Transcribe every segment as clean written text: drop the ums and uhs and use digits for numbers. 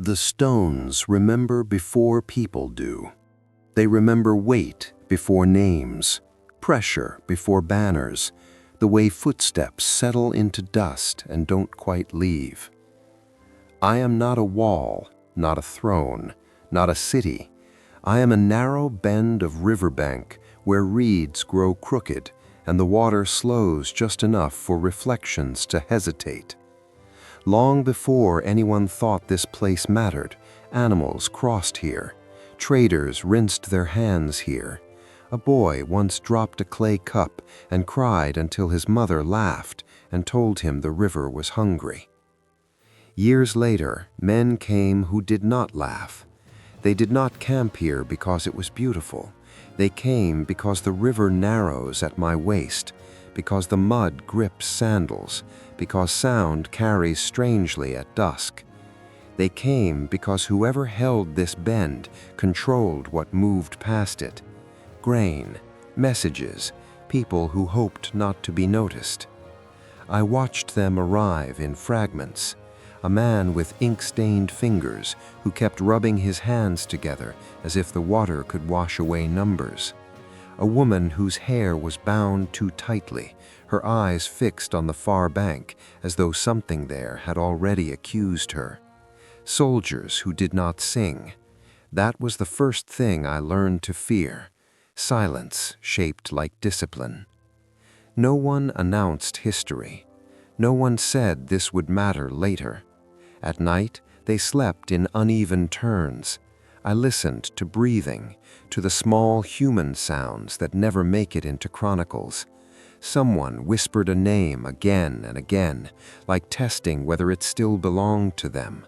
The stones remember before people do. They remember weight before names, pressure before banners, the way footsteps settle into dust and don't quite leave. I am not a wall, not a throne, not a city. I am a narrow bend of riverbank where reeds grow crooked and the water slows just enough for reflections to hesitate. Long before anyone thought this place mattered, animals crossed here. Traders rinsed their hands here. A boy once dropped a clay cup and cried until his mother laughed and told him the river was hungry. Years later, men came who did not laugh. They did not camp here because it was beautiful. They came because the river narrows at my waist, because the mud grips sandals, because sound carries strangely at dusk. They came because whoever held this bend controlled what moved past it. Grain, messages, people who hoped not to be noticed. I watched them arrive in fragments. A man with ink-stained fingers who kept rubbing his hands together as if the water could wash away numbers. A woman whose hair was bound too tightly, her eyes fixed on the far bank as though something there had already accused her. Soldiers who did not sing. That was the first thing I learned to fear. Silence shaped like discipline. No one announced history. No one said this would matter later. At night, they slept in uneven turns. I listened to breathing, to the small human sounds that never make it into chronicles. Someone whispered a name again and again, like testing whether it still belonged to them.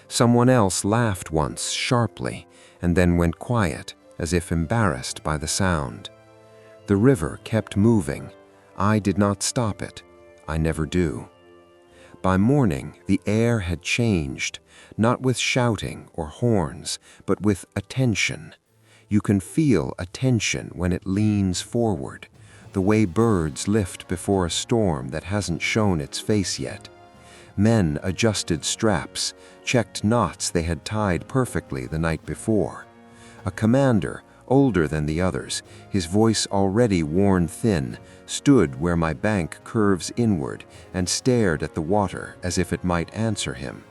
Someone else laughed once sharply and then went quiet, as if embarrassed by the sound. The river kept moving. I did not stop it. I never do. By morning, the air had changed, not with shouting or horns, but with attention. You can feel attention when it leans forward, the way birds lift before a storm that hasn't shown its face yet. Men adjusted straps, checked knots they had tied perfectly the night before. A commander, older than the others, his voice already worn thin, stood where my bank curves inward and stared at the water as if it might answer him.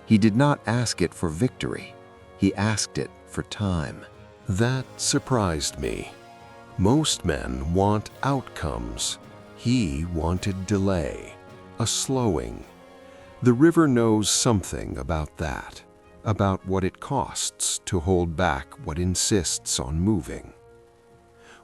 He did not ask it for victory. He asked it for time. That surprised me. Most men want outcomes. He wanted delay, a slowing. The river knows something about that, about what it costs to hold back what insists on moving.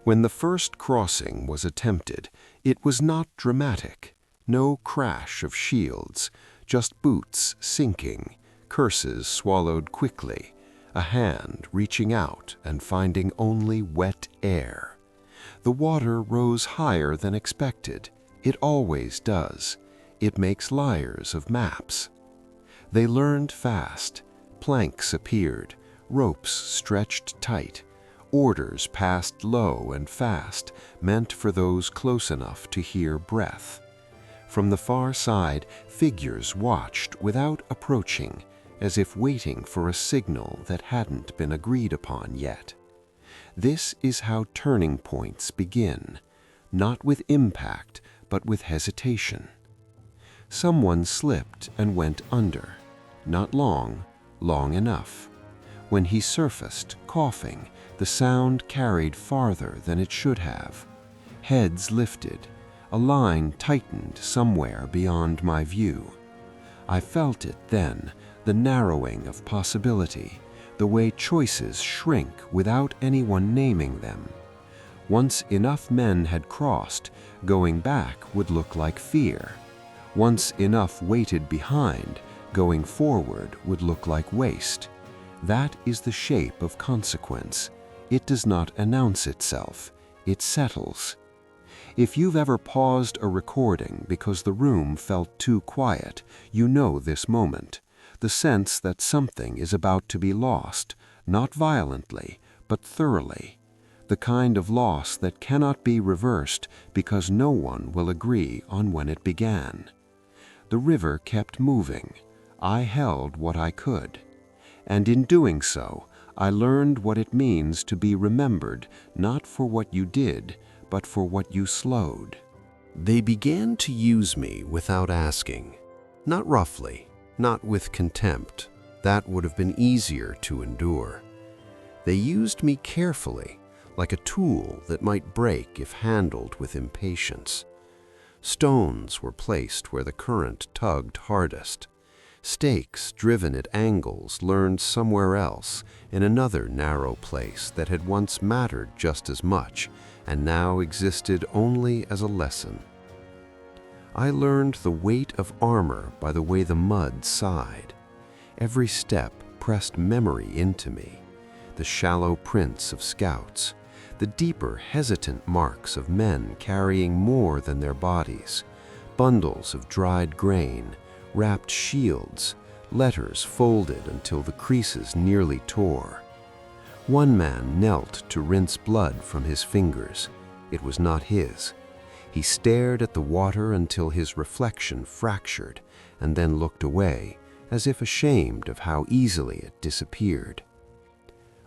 When the first crossing was attempted, it was not dramatic. No crash of shields, just boots sinking, curses swallowed quickly, a hand reaching out and finding only wet air. The water rose higher than expected. It always does. It makes liars of maps. They learned fast. Planks appeared, ropes stretched tight. Orders passed low and fast, meant for those close enough to hear breath. From the far side, figures watched without approaching, as if waiting for a signal that hadn't been agreed upon yet. This is how turning points begin, not with impact, but with hesitation. Someone slipped and went under. Not long, long enough. When he surfaced, coughing, the sound carried farther than it should have. Heads lifted. A line tightened somewhere beyond my view. I felt it then, the narrowing of possibility, the way choices shrink without anyone naming them. Once enough men had crossed, going back would look like fear. Once enough waited behind, going forward would look like waste. That is the shape of consequence. It does not announce itself. It settles. If you've ever paused a recording because the room felt too quiet, you know this moment. The sense that something is about to be lost, not violently, but thoroughly. The kind of loss that cannot be reversed because no one will agree on when it began. The river kept moving. I held what I could. And in doing so, I learned what it means to be remembered not for what you did, but for what you slowed. They began to use me without asking. Not roughly, not with contempt. That would have been easier to endure. They used me carefully, like a tool that might break if handled with impatience. Stones were placed where the current tugged hardest. Stakes driven at angles learned somewhere else in another narrow place that had once mattered just as much and now existed only as a lesson. I learned the weight of armor by the way the mud sighed. Every step pressed memory into me, the shallow prints of scouts, the deeper, hesitant marks of men carrying more than their bodies, bundles of dried grain, wrapped shields, letters folded until the creases nearly tore. One man knelt to rinse blood from his fingers. It was not his. He stared at the water until his reflection fractured, and then looked away, as if ashamed of how easily it disappeared.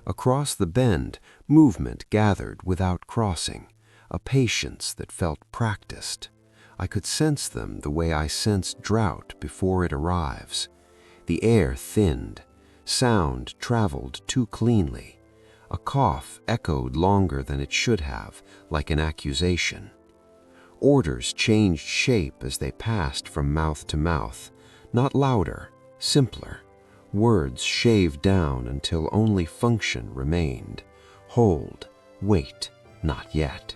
Across the bend, movement gathered without crossing, a patience that felt practiced. I could sense them the way I sense drought before it arrives. The air thinned. Sound traveled too cleanly. A cough echoed longer than it should have, like an accusation. Orders changed shape as they passed from mouth to mouth, not louder, simpler. Words shaved down until only function remained. Hold, wait, not yet.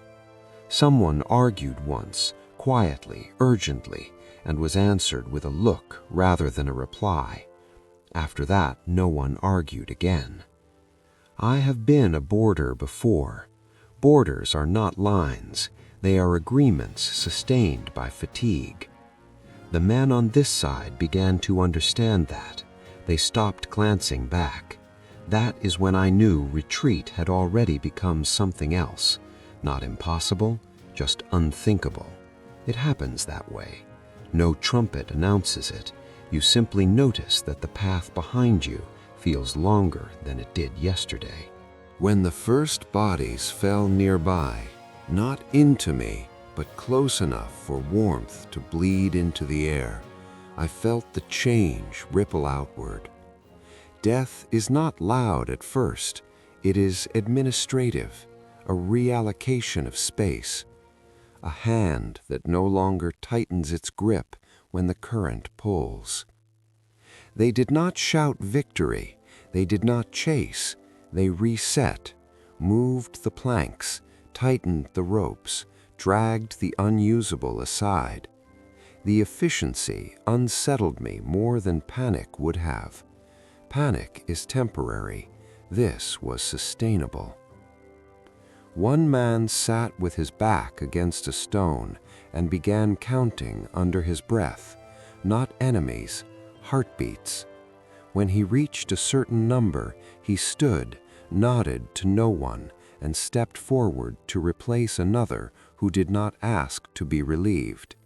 Someone argued once, quietly, urgently, and was answered with a look rather than a reply. After that, no one argued again. I have been a boarder before. Borders are not lines. They are agreements sustained by fatigue. The men on this side began to understand that. They stopped glancing back. That is when I knew retreat had already become something else. Not impossible, just unthinkable. It happens that way. No trumpet announces it. You simply notice that the path behind you feels longer than it did yesterday. When the first bodies fell nearby, not into me, but close enough for warmth to bleed into the air, I felt the change ripple outward. Death is not loud at first. It is administrative, a reallocation of space, a hand that no longer tightens its grip when the current pulls. They did not shout victory. They did not chase. They reset, moved the planks, tightened the ropes, dragged the unusable aside. The efficiency unsettled me more than panic would have. Panic is temporary. This was sustainable. One man sat with his back against a stone and began counting under his breath, not enemies, heartbeats. When he reached a certain number, he stood, nodded to no one, and stepped forward to replace another who did not ask to be relieved.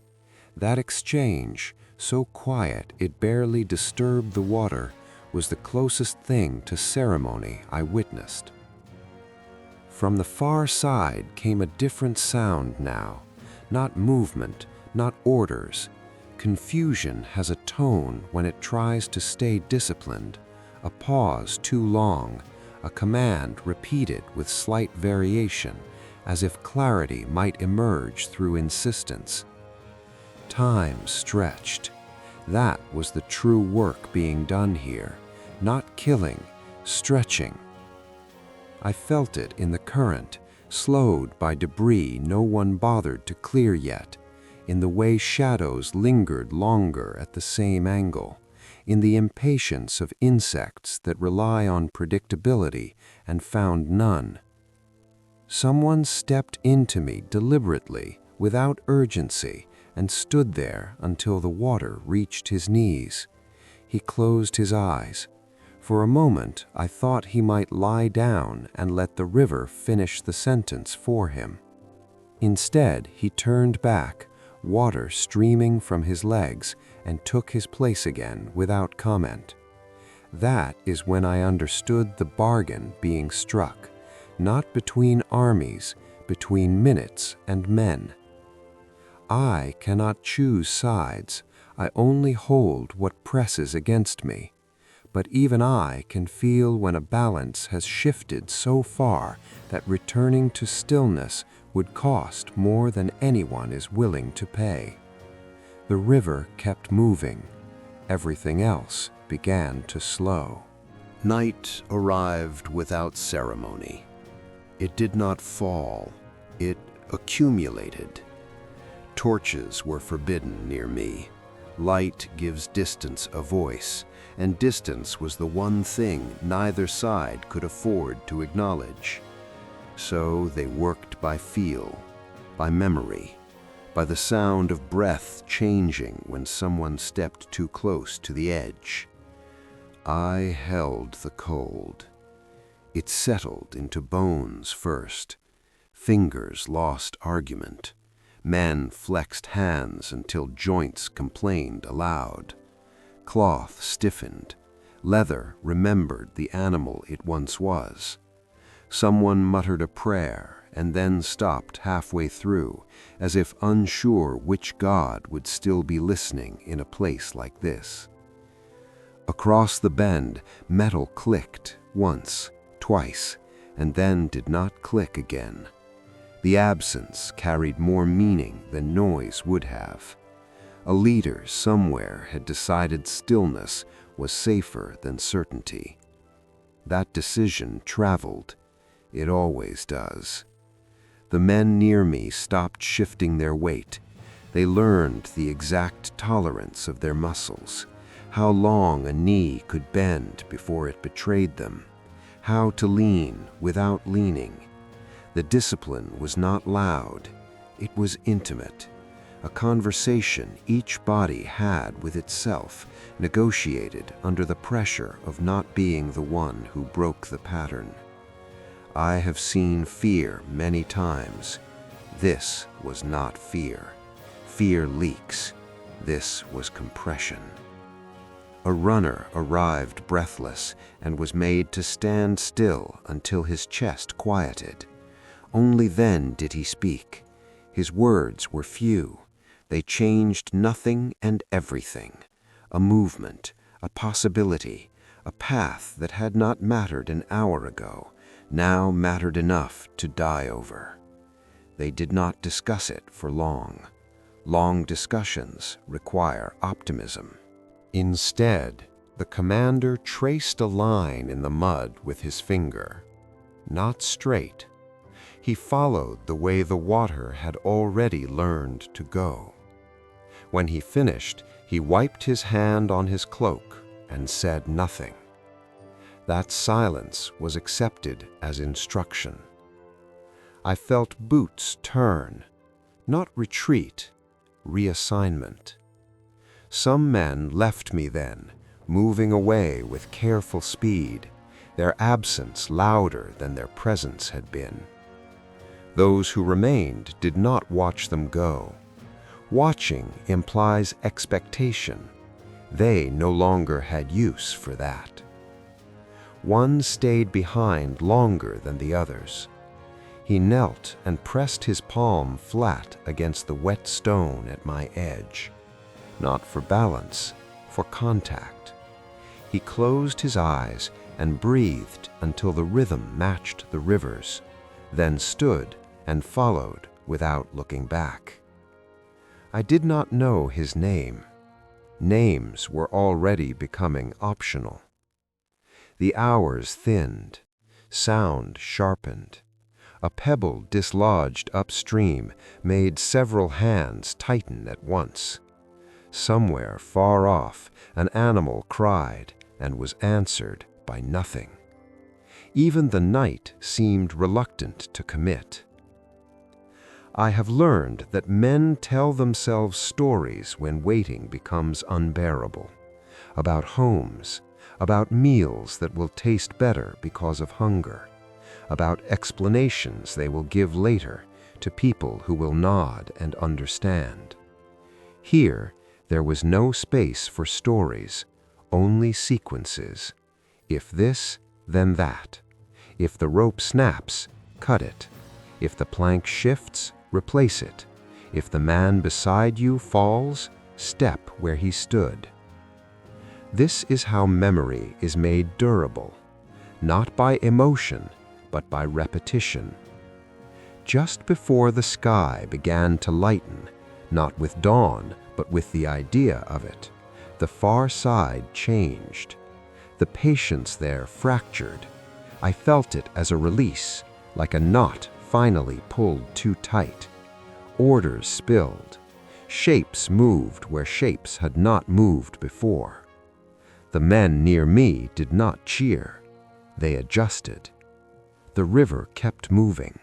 That exchange, so quiet it barely disturbed the water, was the closest thing to ceremony I witnessed. From the far side came a different sound now, not movement, not orders. Confusion has a tone when it tries to stay disciplined, a pause too long, a command repeated with slight variation, as if clarity might emerge through insistence. Time stretched. That was the true work being done here, not killing, stretching. I felt it in the current, slowed by debris no one bothered to clear yet, in the way shadows lingered longer at the same angle, in the impatience of insects that rely on predictability and found none. Someone stepped into me deliberately, without urgency, and stood there until the water reached his knees. He closed his eyes. For a moment, I thought he might lie down and let the river finish the sentence for him. Instead, he turned back, water streaming from his legs, and took his place again without comment. That is when I understood the bargain being struck, not between armies, between minutes and men. I cannot choose sides, I only hold what presses against me. But even I can feel when a balance has shifted so far that returning to stillness would cost more than anyone is willing to pay. The river kept moving. Everything else began to slow. Night arrived without ceremony. It did not fall, it accumulated. Torches were forbidden near me. Light gives distance a voice, and distance was the one thing neither side could afford to acknowledge. So they worked by feel, by memory, by the sound of breath changing when someone stepped too close to the edge. I held the cold. It settled into bones first. Fingers lost argument. Men flexed hands until joints complained aloud. Cloth stiffened. Leather remembered the animal it once was. Someone muttered a prayer and then stopped halfway through, as if unsure which god would still be listening in a place like this. Across the bend, metal clicked once, twice, and then did not click again. The absence carried more meaning than noise would have. A leader somewhere had decided stillness was safer than certainty. That decision traveled. It always does. The men near me stopped shifting their weight. They learned the exact tolerance of their muscles, how long a knee could bend before it betrayed them, how to lean without leaning. The discipline was not loud, it was intimate, a conversation each body had with itself, negotiated under the pressure of not being the one who broke the pattern. I have seen fear many times. This was not fear. Fear leaks. This was compression. A runner arrived breathless and was made to stand still until his chest quieted. Only then did he speak. His words were few. They changed nothing and everything. A movement, a possibility, a path that had not mattered an hour ago, now mattered enough to die over. They did not discuss it for long. Long discussions require optimism. Instead, the commander traced a line in the mud with his finger. Not straight. He followed the way the water had already learned to go. When he finished, he wiped his hand on his cloak and said nothing. That silence was accepted as instruction. I felt boots turn, not retreat, reassignment. Some men left me then, moving away with careful speed, their absence louder than their presence had been. Those who remained did not watch them go. Watching implies expectation. They no longer had use for that. One stayed behind longer than the others. He knelt and pressed his palm flat against the wet stone at my edge. Not for balance, for contact. He closed his eyes and breathed until the rhythm matched the river's, then stood and followed without looking back. I did not know his name. Names were already becoming optional. The hours thinned, sound sharpened. A pebble dislodged upstream made several hands tighten at once. Somewhere far off, an animal cried and was answered by nothing. Even the night seemed reluctant to commit. I have learned that men tell themselves stories when waiting becomes unbearable, about homes, about meals that will taste better because of hunger, about explanations they will give later to people who will nod and understand. Here, there was no space for stories, only sequences, If this, then that. If the rope snaps, cut it. If the plank shifts, replace it. If the man beside you falls, step where he stood. This is how memory is made durable, not by emotion, but by repetition. Just before the sky began to lighten, not with dawn, but with the idea of it, the far side changed. The patience there fractured. I felt it as a release, like a knot finally pulled too tight. Orders spilled. Shapes moved where shapes had not moved before. The men near me did not cheer. They adjusted. The river kept moving,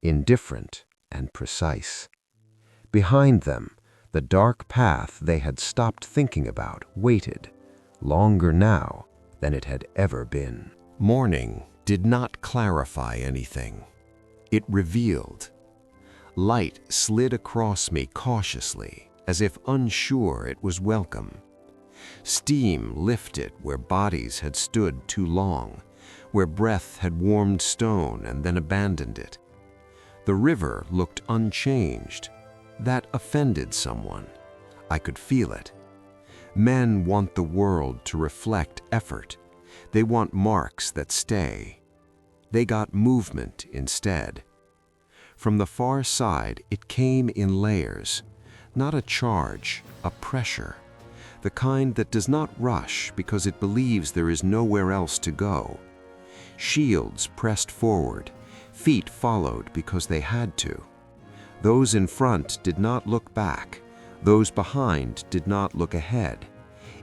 indifferent and precise. Behind them, the dark path they had stopped thinking about waited, longer now than it had ever been. Morning did not clarify anything. It revealed. Light slid across me cautiously, as if unsure it was welcome. Steam lifted where bodies had stood too long, where breath had warmed stone and then abandoned it. The river looked unchanged. That offended someone. I could feel it. Men want the world to reflect effort. They want marks that stay. They got movement instead. From the far side, it came in layers, not a charge, a pressure, the kind that does not rush because it believes there is nowhere else to go. Shields pressed forward, feet followed because they had to. Those in front did not look back. Those behind did not look ahead.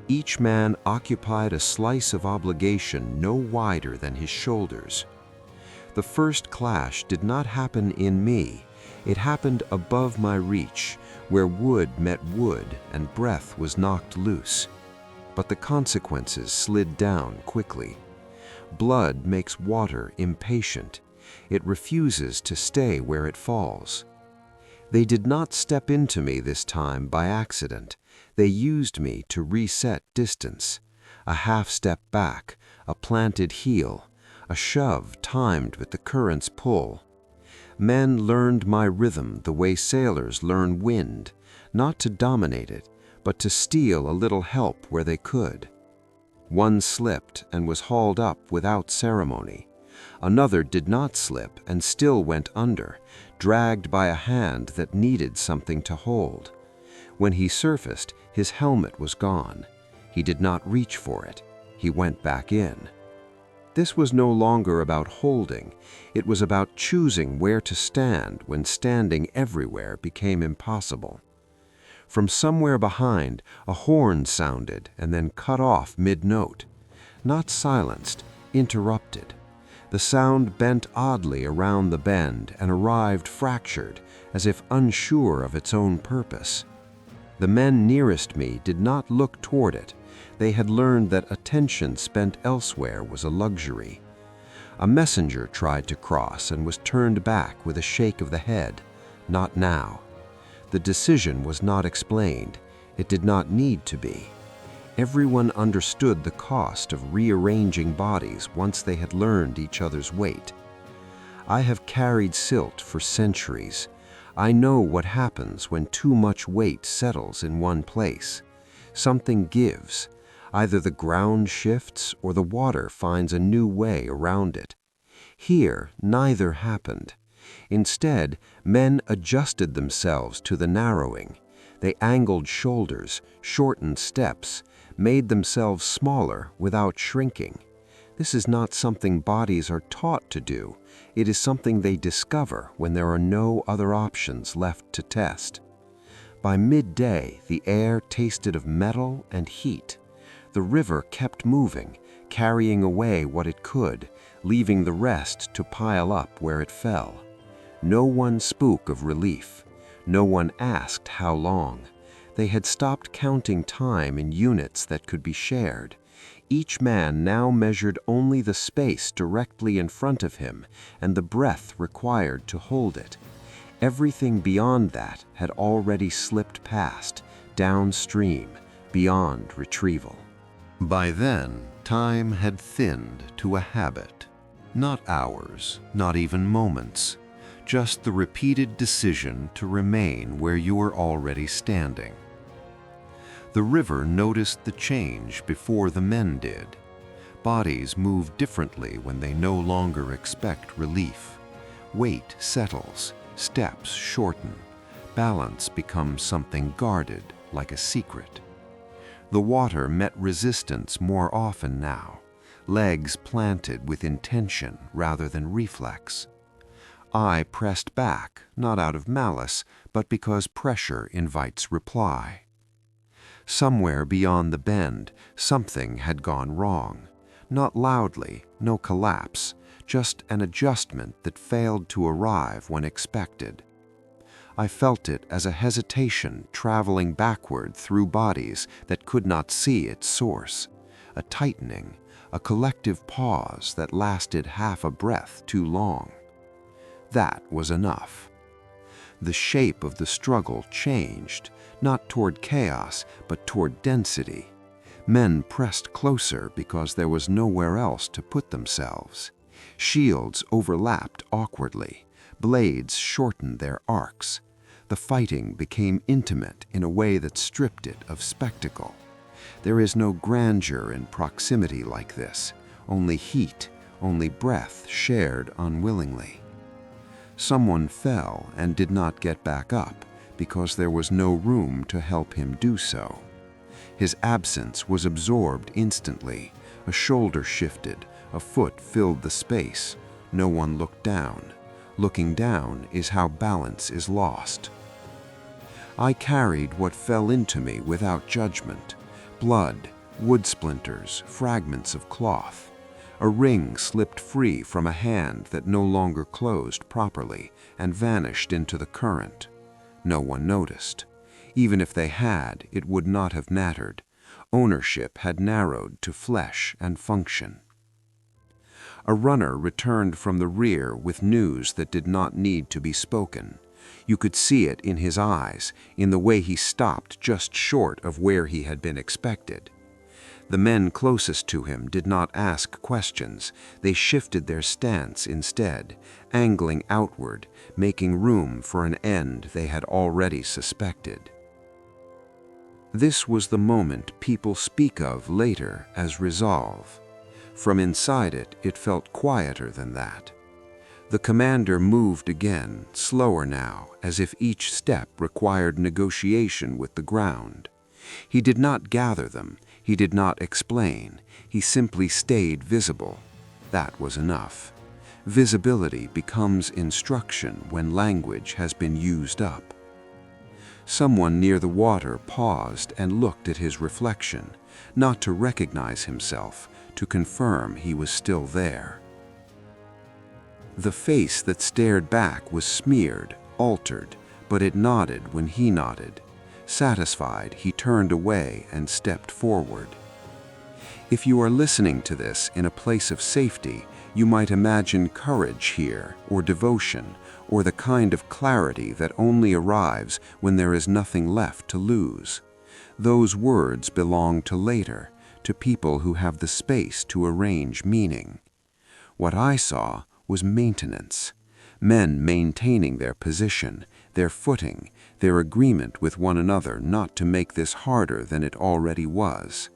Each man occupied a slice of obligation no wider than his shoulders. The first clash did not happen in me. It happened above my reach, where wood met wood and breath was knocked loose. But the consequences slid down quickly. Blood makes water impatient. It refuses to stay where it falls. They did not step into me this time by accident. They used me to reset distance. A half step back, a planted heel, a shove timed with the current's pull. Men learned my rhythm the way sailors learn wind, not to dominate it, but to steal a little help where they could. One slipped and was hauled up without ceremony. Another did not slip and still went under, dragged by a hand that needed something to hold. When he surfaced, his helmet was gone. He did not reach for it. He went back in. This was no longer about holding. It was about choosing where to stand when standing everywhere became impossible. From somewhere behind, a horn sounded and then cut off mid-note. Not silenced, interrupted. The sound bent oddly around the bend and arrived fractured, as if unsure of its own purpose. The men nearest me did not look toward it. They had learned that attention spent elsewhere was a luxury. A messenger tried to cross and was turned back with a shake of the head. Not now. The decision was not explained. It did not need to be. Everyone understood the cost of rearranging bodies once they had learned each other's weight. I have carried silt for centuries. I know what happens when too much weight settles in one place. Something gives. Either the ground shifts or the water finds a new way around it. Here, neither happened. Instead, men adjusted themselves to the narrowing. They angled shoulders, shortened steps, made themselves smaller without shrinking. This is not something bodies are taught to do. It is something they discover when there are no other options left to test. By midday, the air tasted of metal and heat. The river kept moving, carrying away what it could, leaving the rest to pile up where it fell. No one spoke of relief. No one asked how long. They had stopped counting time in units that could be shared. Each man now measured only the space directly in front of him and the breath required to hold it. Everything beyond that had already slipped past, downstream, beyond retrieval. By then, Time had thinned to a habit. Not hours, not even moments, just the repeated decision to remain where you were already standing. The river noticed the change before the men did. Bodies move differently when they no longer expect relief. Weight settles, steps shorten, balance becomes something guarded, like a secret. The water met resistance more often now, legs planted with intention rather than reflex. I pressed back, not out of malice, but because pressure invites reply. Somewhere beyond the bend, something had gone wrong. Not loudly, no collapse, just an adjustment that failed to arrive when expected. I felt it as a hesitation traveling backward through bodies that could not see its source, a tightening, a collective pause that lasted half a breath too long. That was enough. The shape of the struggle changed, not toward chaos, but toward density. Men pressed closer because there was nowhere else to put themselves. Shields overlapped awkwardly. Blades shortened their arcs. The fighting became intimate in a way that stripped it of spectacle. There is no grandeur in proximity like this, only heat, only breath shared unwillingly. Someone fell and did not get back up because there was no room to help him do so. His absence was absorbed instantly. A shoulder shifted, a foot filled the space. No one looked down. Looking down is how balance is lost. I carried what fell into me without judgment. Blood, wood splinters, fragments of cloth. A ring slipped free from a hand that no longer closed properly and vanished into the current. No one noticed. Even if they had, it would not have mattered. Ownership had narrowed to flesh and function. A runner returned from the rear with news that did not need to be spoken. You could see it in his eyes, in the way he stopped just short of where he had been expected. The men closest to him did not ask questions. They shifted their stance instead, angling outward, making room for an end they had already suspected. This was the moment people speak of later as resolve. From inside it, it felt quieter than that. The commander moved again, slower now, as if each step required negotiation with the ground. He did not gather them, he did not explain, he simply stayed visible. That was enough. Visibility becomes instruction when language has been used up. Someone near the water paused and looked at his reflection, not to recognize himself, to confirm he was still there. The face that stared back was smeared, altered, but it nodded when he nodded. Satisfied, he turned away and stepped forward. If you are listening to this in a place of safety, you might imagine courage here, or devotion, or the kind of clarity that only arrives when there is nothing left to lose. Those words belong to later, to people who have the space to arrange meaning. What I saw was maintenance. Men maintaining their position, their footing, their agreement with one another not to make this harder than it already was.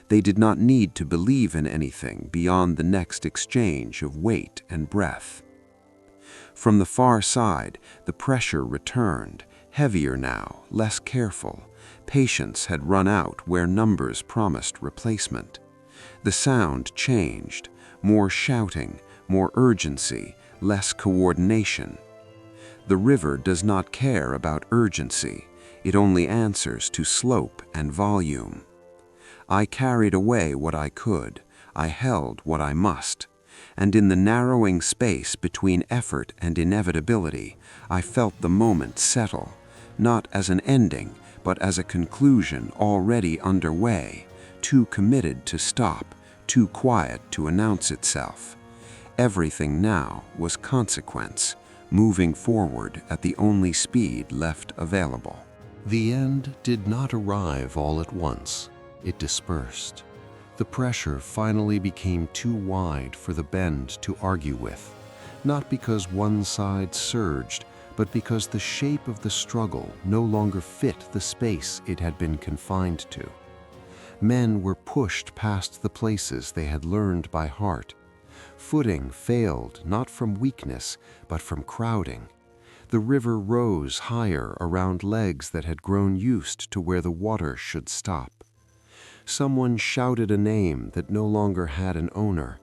They did not need to believe in anything beyond the next exchange of weight and breath. From the far side, the pressure returned, heavier now, less careful. Patience had run out where numbers promised replacement. The sound changed, more shouting, more urgency, less coordination. The river does not care about urgency. It only answers to slope and volume. I carried away what I could. I held what I must. And in the narrowing space between effort and inevitability, I felt the moment settle, not as an ending, but as a conclusion already underway, too committed to stop, too quiet to announce itself. Everything now was consequence, moving forward at the only speed left available. The end did not arrive all at once. It dispersed. The pressure finally became too wide for the bend to argue with, not because one side surged, but because the shape of the struggle no longer fit the space it had been confined to. Men were pushed past the places they had learned by heart. Footing failed not from weakness, but from crowding. The river rose higher around legs that had grown used to where the water should stop. Someone shouted a name that no longer had an owner.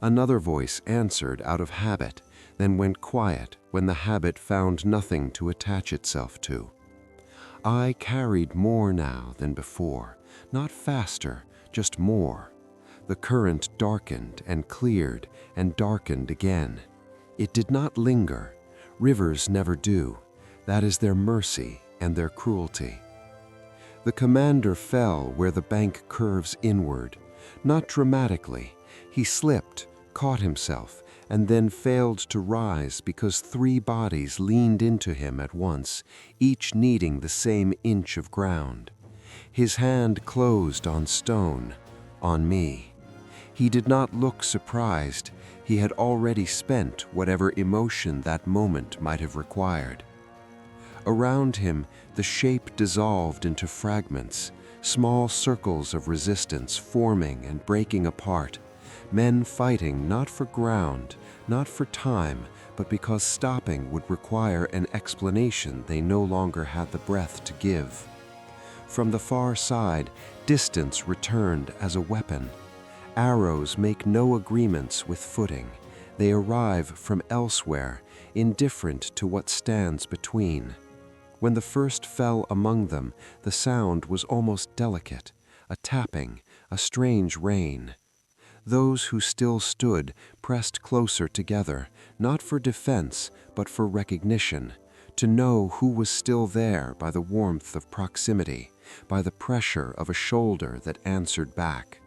Another voice answered out of habit, then went quiet when the habit found nothing to attach itself to. I carried more now than before, not faster, just more. The current darkened and cleared and darkened again. It did not linger. Rivers never do. That is their mercy and their cruelty. The commander fell where the bank curves inward. Not dramatically. He slipped, caught himself, and then failed to rise because 3 bodies leaned into him at once, each needing the same inch of ground. His hand closed on stone, on me. He did not look surprised. He had already spent whatever emotion that moment might have required. Around him, the shape dissolved into fragments, small circles of resistance forming and breaking apart, men fighting not for ground, not for time, but because stopping would require an explanation they no longer had the breath to give. From the far side, distance returned as a weapon. Arrows make no agreements with footing. They arrive from elsewhere, indifferent to what stands between. When the first fell among them, the sound was almost delicate, a tapping, a strange rain. Those who still stood pressed closer together, not for defense, but for recognition, to know who was still there by the warmth of proximity, by the pressure of a shoulder that answered back.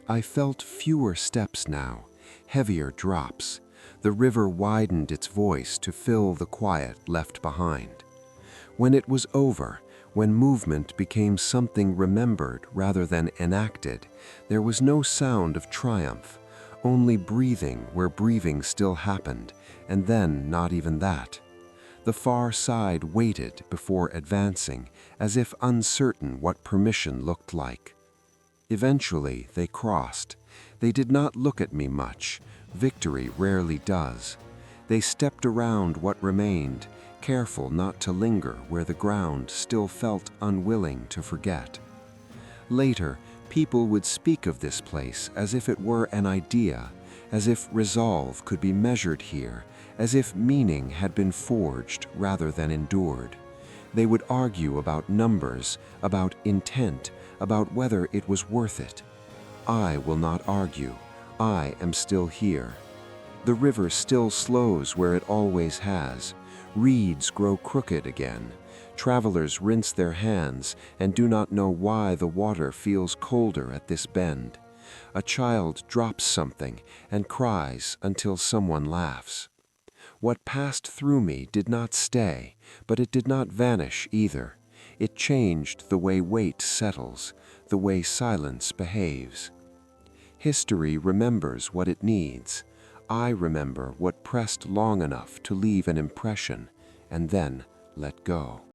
I felt fewer steps now, heavier drops. The river widened its voice to fill the quiet left behind. When it was over, when movement became something remembered rather than enacted, there was no sound of triumph, only breathing where breathing still happened, and then not even that. The far side waited before advancing, as if uncertain what permission looked like. Eventually, they crossed. They did not look at me much. Victory rarely does. They stepped around what remained, careful not to linger where the ground still felt unwilling to forget. Later, people would speak of this place as if it were an idea, as if resolve could be measured here, as if meaning had been forged rather than endured. They would argue about numbers, about intent, about whether it was worth it. I will not argue. I am still here. The river still slows where it always has. Reeds grow crooked again. Travelers rinse their hands and do not know why the water feels colder at this bend. A child drops something and cries until someone laughs. What passed through me did not stay, but it did not vanish either. It changed the way weight settles, the way silence behaves. History remembers what it needs. I remember what pressed long enough to leave an impression, and then let go.